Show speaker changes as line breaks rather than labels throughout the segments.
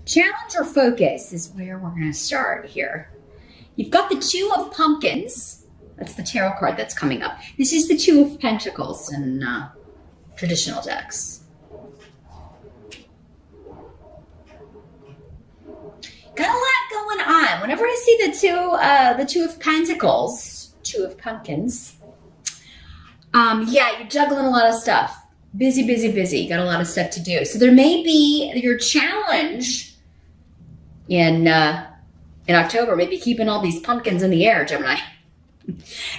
Challenge or focus is where we're going to start here. You've got the Two of Pumpkins. That's the tarot card that's coming up. This is the Two of Pentacles in traditional decks. Got a lot going on. Whenever I see the Two of Pentacles, Two of Pumpkins, yeah, you're juggling a lot of stuff. Busy, busy, busy. Got a lot of stuff to do. So there may be your challenge in October, maybe keeping all these pumpkins in the air, Gemini.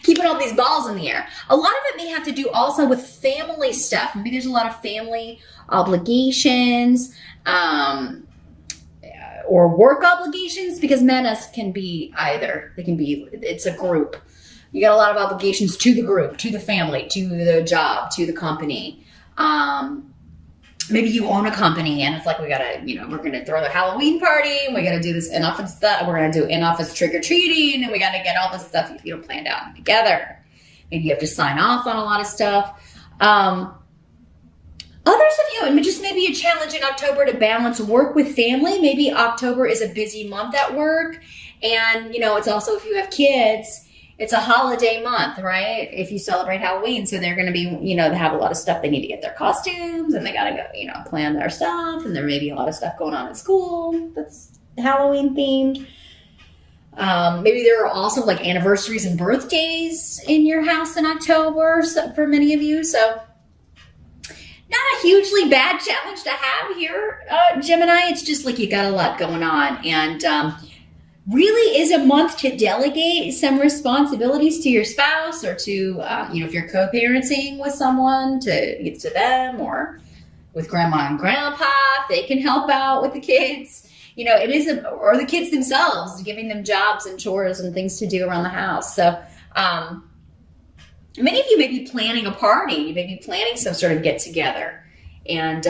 Keeping all these balls in the air. A lot of it may have to do also with family stuff. Maybe there's a lot of family obligations, or work obligations, because menace can be either. They can be, it's a group. You got a lot of obligations to the group, to the family, to the job, to the company. Maybe you own a company and it's like, we gotta, we're gonna throw the Halloween party, and we gotta do this in-office stuff, we're gonna do in-office trick-or-treating, and we gotta get all this stuff, planned out together. Maybe you have to sign off on a lot of stuff. Others of you, just maybe a challenge in October to balance work with family. Maybe October is a busy month at work, and it's also, if you have kids, it's a holiday month, right? If you celebrate Halloween, so they're going to be, they have a lot of stuff. They need to get their costumes, and they got to go, plan their stuff. And there may be a lot of stuff going on at school that's Halloween themed. Maybe there are also like anniversaries and birthdays in your house in October, so for many of you. So not a hugely bad challenge to have here, Gemini. It's just like you got a lot going on, and really is a month to delegate some responsibilities to your spouse, or to, if you're co-parenting with someone, to give to them, or with grandma and grandpa, they can help out with the kids. It is, or the kids themselves, giving them jobs and chores and things to do around the house. So many of you may be planning a party. You may be planning some sort of get together, and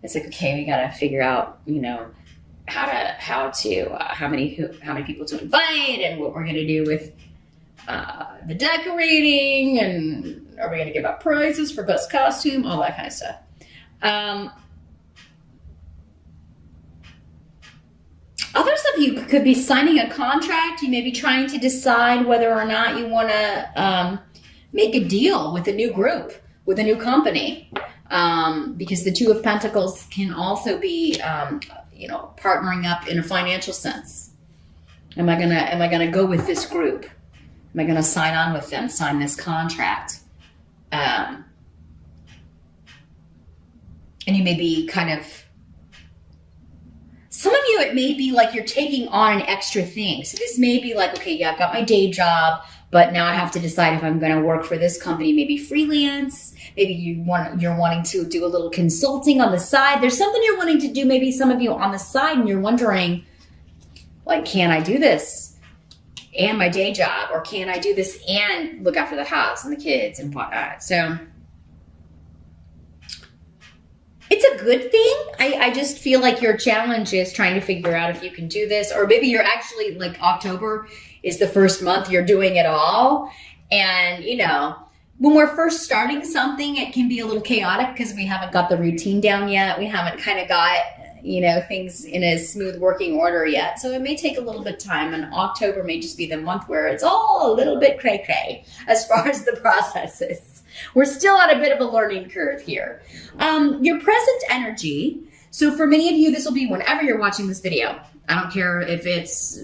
it's like, okay, we got to figure out, how many people to invite, and what we're going to do with the decorating, and are we going to give out prizes for best costume, all that kind of stuff. Others of you could be signing a contract. You may be trying to decide whether or not you want to make a deal with a new group, with a new company, because the Two of Pentacles can also be partnering up in a financial sense. Am I gonna go with this group? Am I gonna sign on with them, sign this contract? And you may be kind of, some of you, it may be like you're taking on an extra thing. So this may be like, okay, yeah, I've got my day job, but now I have to decide if I'm gonna work for this company, maybe freelance. Maybe you're wanting to do a little consulting on the side. There's something you're wanting to do, maybe some of you on the side, and you're wondering, like, can I do this and my day job? Or can I do this and look after the house and the kids and whatnot? So it's a good thing. I just feel like your challenge is trying to figure out if you can do this, or maybe you're actually, like, October is the first month you're doing it all. And, when we're first starting something, it can be a little chaotic because we haven't got the routine down yet. We haven't kind of got, things in a smooth working order yet. So it may take a little bit of time, and October may just be the month where it's all a little bit cray-cray as far as the process is. We're still at a bit of a learning curve here. Your present energy. So for many of you, this will be whenever you're watching this video. I don't care if it's,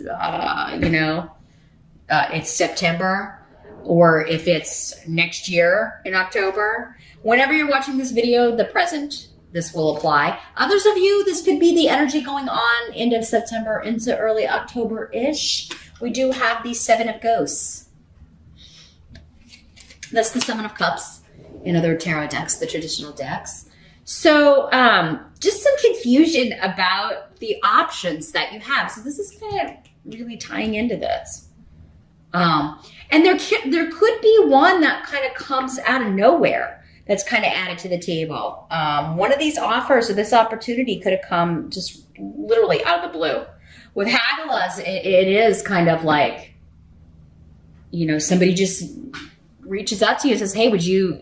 it's September, or if it's next year in October. Whenever you're watching this video, the present, this will apply. Others of you, this could be the energy going on end of September into early October-ish. We do have the Seven of Ghosts. That's the Seven of Cups in other tarot decks, the traditional decks. So just some confusion about the options that you have. So this is kind of really tying into this. And there could be one that kind of comes out of nowhere that's kind of added to the table. One of these offers, or this opportunity, could have come just literally out of the blue. With Hagalaz, it is kind of like, somebody just reaches out to you and says, hey, would you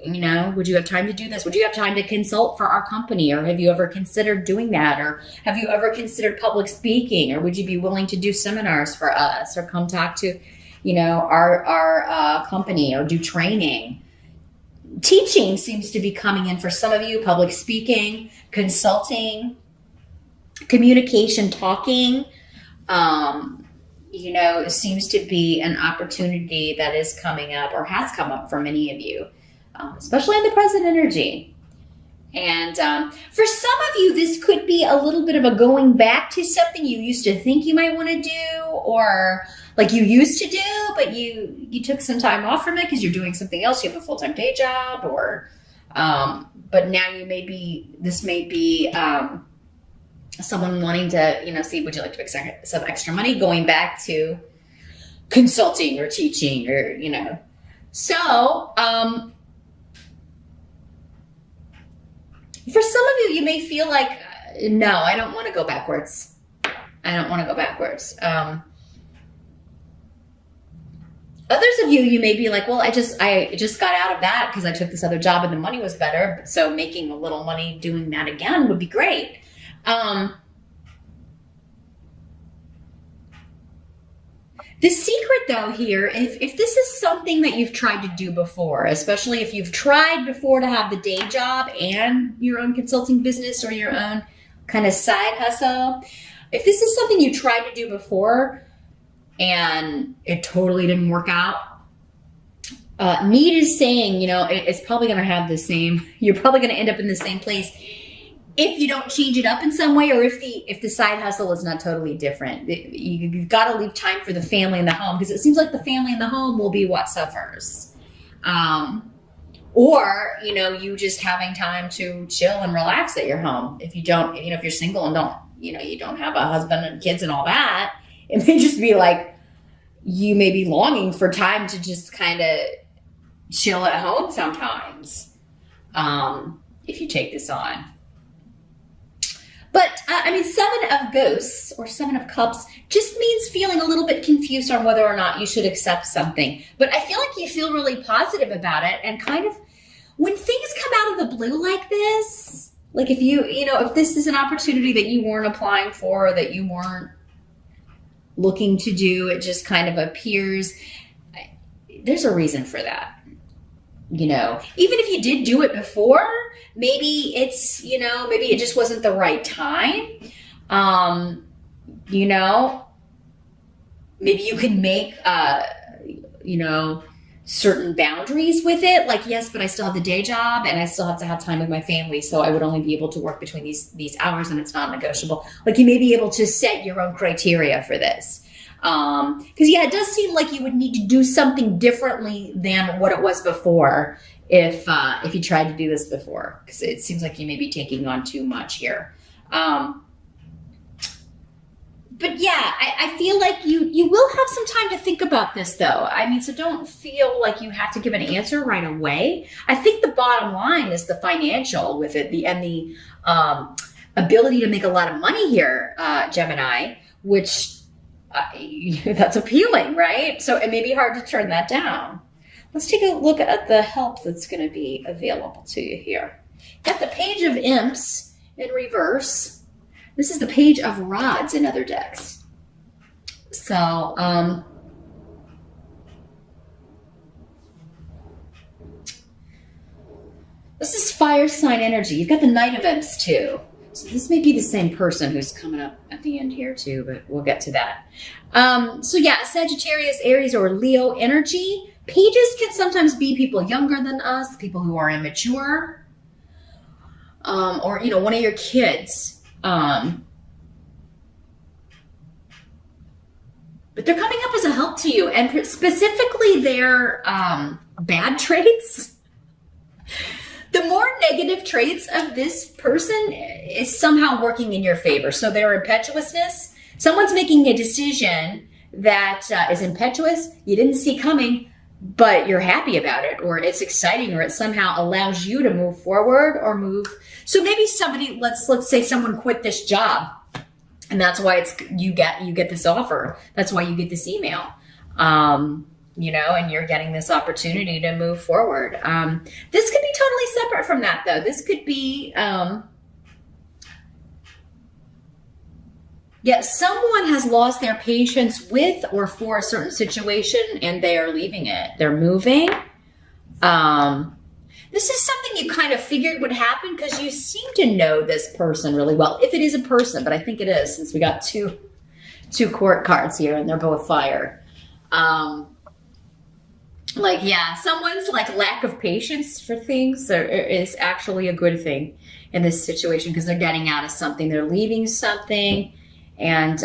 have time to do this? Would you have time to consult for our company? Or have you ever considered doing that? Or have you ever considered public speaking? Or would you be willing to do seminars for us or come talk to, our company or do training? Teaching seems to be coming in for some of you, public speaking, consulting, communication, talking, seems to be an opportunity that is coming up or has come up for many of you, especially in the present energy. And for some of you, this could be a little bit of a going back to something you used to think you might want to do, or like you used to do, but you took some time off from it because you're doing something else. You have a full-time day job, or but now this may be someone wanting to, see, would you like to make some extra money, going back to consulting or teaching or, So, for some of you, you may feel like, no, I don't want to go backwards. I don't want to go backwards. Others of you may be like, well, I just got out of that because I took this other job and the money was better. So making a little money doing that again would be great. The secret though here, if this is something that you've tried to do before, especially if you've tried before to have the day job and your own consulting business or your own kind of side hustle, if this is something you tried to do before and it totally didn't work out, Need is saying, it's probably going to have the same, you're probably going to end up in the same place if you don't change it up in some way, or if the side hustle is not totally different. You've got to leave time for the family and the home, because it seems like the family and the home will be what suffers. Or, you just having time to chill and relax at your home. If you don't, if you're single and don't, you don't have a husband and kids and all that, it may just be like, you may be longing for time to just kind of chill at home sometimes. If you take this on. But, Seven of Ghosts or Seven of Cups just means feeling a little bit confused on whether or not you should accept something. But I feel like you feel really positive about it, and kind of when things come out of the blue like this, like if if this is an opportunity that you weren't applying for, or that you weren't looking to do, it just kind of appears, there's a reason for that. Even if you did do it before, maybe it's, maybe it just wasn't the right time. Maybe you can make, certain boundaries with it. Like, yes, but I still have the day job and I still have to have time with my family. So I would only be able to work between these hours, and it's not negotiable. Like, you may be able to set your own criteria for this. Because it does seem like you would need to do something differently than what it was before if you tried to do this before, because it seems like you may be taking on too much here. But yeah, I feel like you will have some time to think about this though. So don't feel like you have to give an answer right away. I think the bottom line is the financial with it, the ability to make a lot of money here, Gemini, which that's appealing, right? So it may be hard to turn that down. Let's take a look at the help that's going to be available to you here. Got the Page of Imps in reverse. This is the Page of Rods in other decks. So, this is fire sign energy. You've got the Knight of Imps too. So this may be the same person who's coming up at the end here too, but we'll get to that. Sagittarius, Aries, or Leo energy. Pages can sometimes be people younger than us, people who are immature, or, one of your kids. But they're coming up as a help to you, and specifically their bad traits. The more negative traits of this person is somehow working in your favor. So their impetuousness, someone's making a decision that is impetuous, you didn't see coming, but you're happy about it, or it's exciting, or it somehow allows you to move forward or move. So maybe somebody, let's say someone quit this job, and that's why you get this offer. That's why you get this email. and you're getting this opportunity to move forward. This could be totally separate from that, though. This could be, someone has lost their patience with or for a certain situation and they are leaving it. They're moving. This is something you kind of figured would happen because you seem to know this person really well. If it is a person, but I think it is, since we got two court cards here and they're both fire. Someone's lack of patience for things is actually a good thing in this situation because they're getting out of something. They're leaving something and,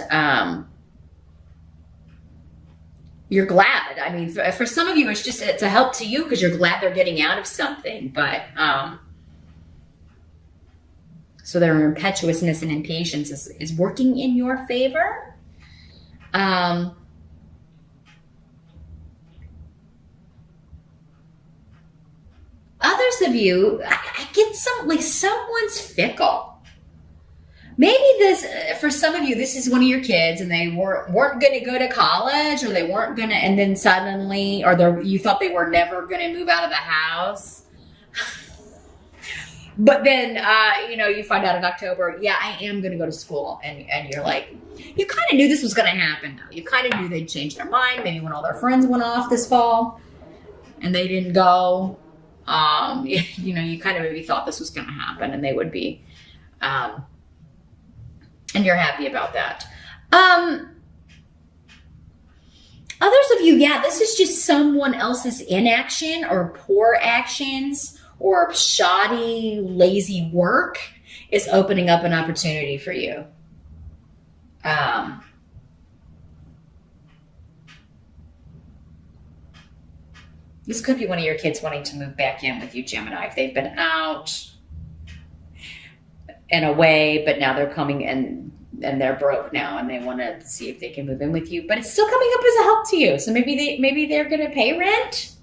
you're glad. I mean, for some of you, it's a help to you because you're glad they're getting out of something. But so their impetuousness and impatience is working in your favor. Others of you, I get someone's fickle. Maybe this, for some of you, this is one of your kids and they weren't going to go to college or they weren't going to, and then suddenly, you thought they were never going to move out of the house. But then, you find out in October, I am going to go to school. And you're like, you kind of knew this was going to happen though. You kind of knew they'd change their mind. Maybe when all their friends went off this fall and they didn't go, you kind of maybe thought this was going to happen and they would be, and you're happy about that. Others of you, this is just someone else's inaction or poor actions or shoddy, lazy work is opening up an opportunity for you. This could be one of your kids wanting to move back in with you, Gemini, if they've been out and away, but now they're coming in and they're broke now and they want to see if they can move in with you, but it's still coming up as a help to you. So maybe they're going to pay rent.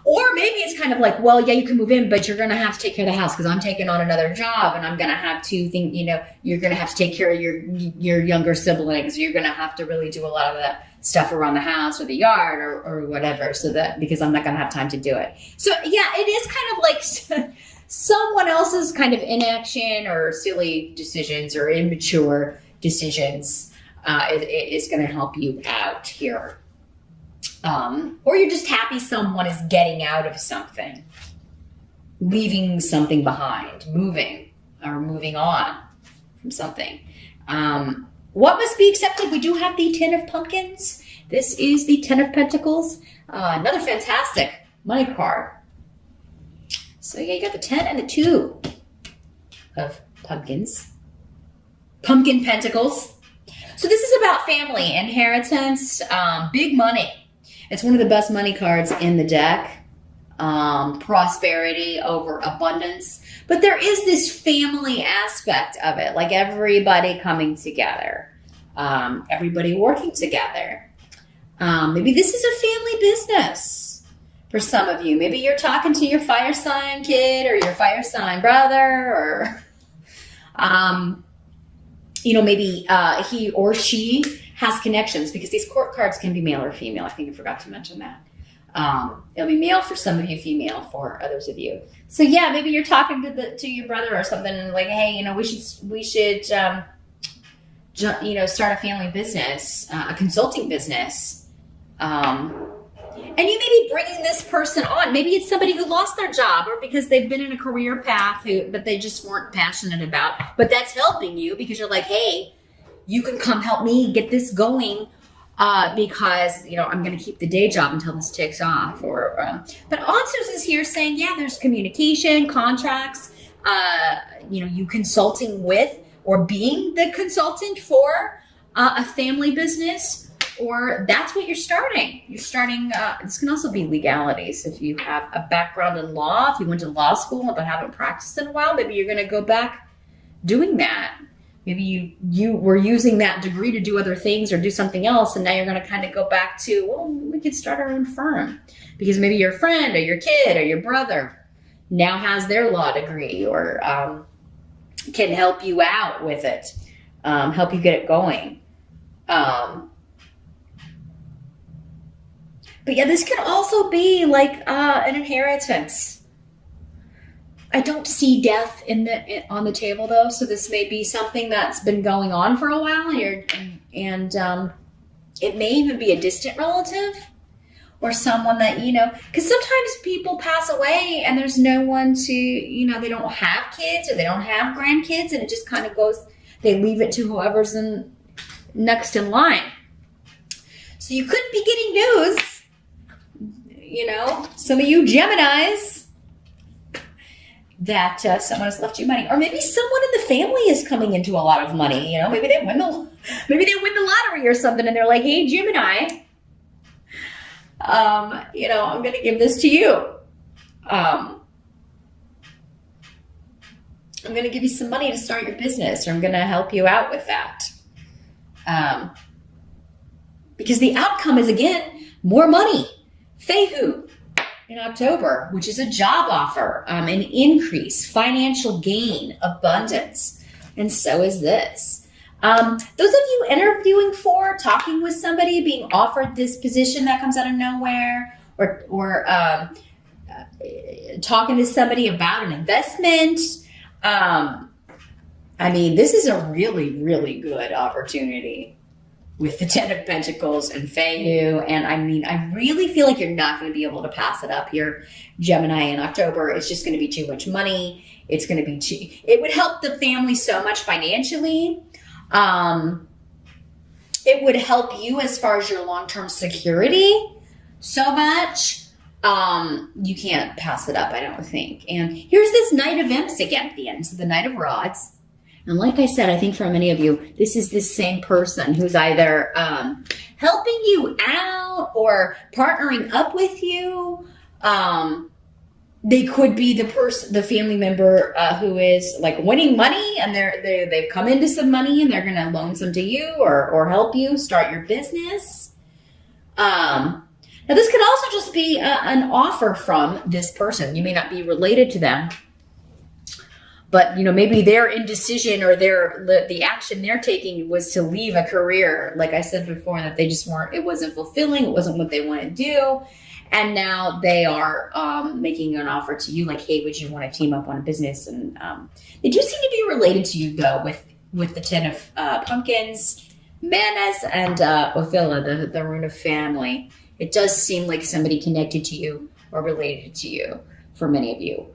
Or maybe it's kind of like, you can move in, but you're going to have to take care of the house because I'm taking on another job and I'm going to have to think, you're going to have to take care of your younger siblings. You're going to have to really do a lot of that stuff around the house or the yard or whatever, so that because I'm not going to have time to do it. So it is kind of like someone else's kind of inaction or silly decisions or immature decisions is going to help you out here. Or you're just happy someone is getting out of something, leaving something behind, moving on from something. What must be accepted? We do have the 10 of Pumpkins. This is the 10 of Pentacles. Another fantastic money card. So you got the 10 and the 2 of Pumpkins. Pumpkin Pentacles. So this is about family, inheritance, big money. It's one of the best money cards in the deck. Prosperity over abundance. But there is this family aspect of it, like everybody coming together, everybody working together. Maybe this is a family business for some of you. Maybe you're talking to your fire sign kid or your fire sign brother, or maybe he or she has connections, because these court cards can be male or female. I think I forgot to mention that. It'll be male for some of you, female for others of you. So maybe you're talking to your brother or something like, hey, we should start a family business, a consulting business. And you may be bringing this person on. Maybe it's somebody who lost their job, or because they've been in a career path but they just weren't passionate about. But that's helping you because you're like, hey, you can come help me get this going. Because I'm going to keep the day job until this takes off. But also is here saying, there's communication, contracts, you consulting with or being the consultant for a family business, or that's what you're starting. You're starting, this can also be legalities. If you have a background in law, if you went to law school but haven't practiced in a while, maybe you're going to go back doing that. Maybe you were using that degree to do other things or do something else, and now you're going to kind of go back to, we could start our own firm. Because maybe your friend or your kid or your brother now has their law degree, or can help you out with it, help you get it going. But yeah, this could also be like an inheritance. I don't see death on the table though, so this may be something that's been going on for a while, and it may even be a distant relative or someone that, because sometimes people pass away and there's no one to, they don't have kids or they don't have grandkids, and it just kind of goes, they leave it to whoever's next in line. So you could be getting news, some of you Geminis, that someone has left you money, or maybe someone in the family is coming into a lot of money. Maybe they win the lottery or something, and they're like, "Hey, Gemini, I'm going to give this to you. I'm going to give you some money to start your business, or I'm going to help you out with that." Because the outcome is, again, more money. Fehu in October, which is a job offer, an increase, financial gain, abundance. And so is this. Those of you interviewing for, talking with somebody, being offered this position that comes out of nowhere, or talking to somebody about an investment, this is a really, really good opportunity with the Ten of Pentacles and Fehu. And I really feel like you're not going to be able to pass it up here, Gemini, in October. It's just going to be too much money. It's going to be it would help the family so much financially. It would help you as far as your long-term security so much. You can't pass it up, I don't think. And here's this Knight of Imps again at the end. So the Knight of Rods. And like I said, I think for many of you, this is this same person who's either helping you out or partnering up with you. They could be the family member who is like winning money, and they've come into some money and they're going to loan some to you or help you start your business. Now, this could also just be an offer from this person. You may not be related to them, but maybe their indecision or the action they're taking was to leave a career, like I said before, that they just weren't. It wasn't fulfilling. It wasn't what they want to do, and now they are making an offer to you, like, hey, would you want to team up on a business? And they do seem to be related to you though, with the Ten of Pumpkins, Manus, and Othila, the rune of family. It does seem like somebody connected to you or related to you for many of you.